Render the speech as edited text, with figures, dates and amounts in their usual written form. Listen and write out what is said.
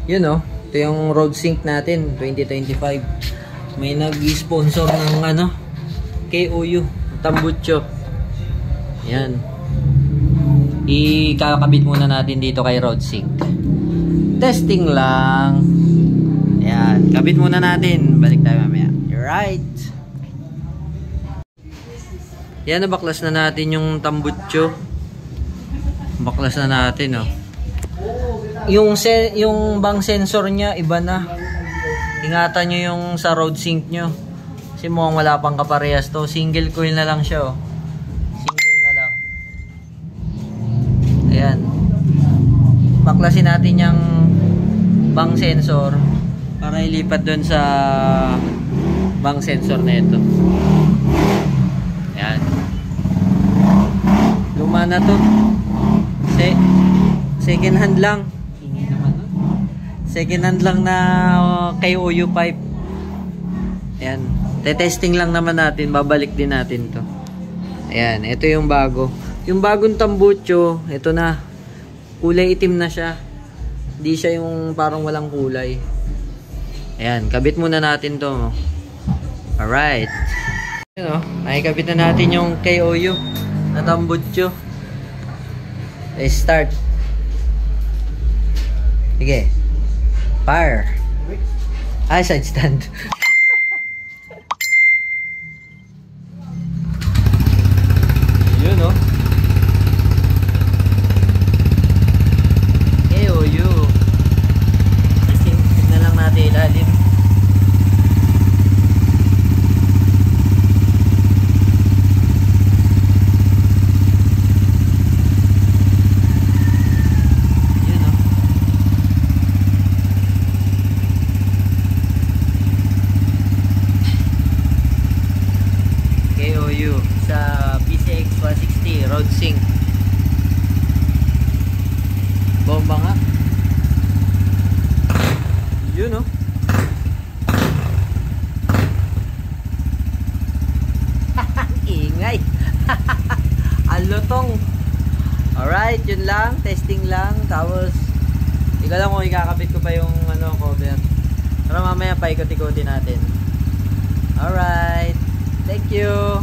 Yun oh. Ito yung road sync natin 2025. May nag-sponsor ng ano, KOU, Tambucho. Yan. Ikakabit muna natin dito kay road sync. Testing lang. Yan, kabit muna natin. Balik tayo mamaya. Right. Yan, nabaklas na natin yung Tambucho. Baklas na natin, oh. Yung bang sensor niya iba na. Ingatan nyo yung sa road sync nyo. Kasi mukhang wala pang kaparehas to. Single coil na lang siya, oh. Single na lang. Ayan. Baklasin natin yung bang sensor para ilipat doon sa bang sensor na ito. Ayan. Luma na to. Second hand lang. Second hand lang na KOU pipe. Ayan. Testing lang naman natin. Babalik din natin to. Ayan. Ito yung bago. Yung bagong Tambucho, ito na. Kulay itim na siya. Hindi siya yung parang walang kulay. Ayan. Kabit muna natin to. Alright. Ayan o. Nakikabit na natin yung KOU na Tambucho. Start. Sige. Fire. Ay, side stand. Yun, no? KOU. Tignan lang natin ilalim. KOU sa PCX 160 road sync. Bomba nga. Yun oh. Ingay. Alotong. Alright, yun lang. Testing lang. Tapos ikaw lang kung ikakabit ko pa yung ano, cover. Pero mamaya paikot-ikotin natin. Alright. Thank you.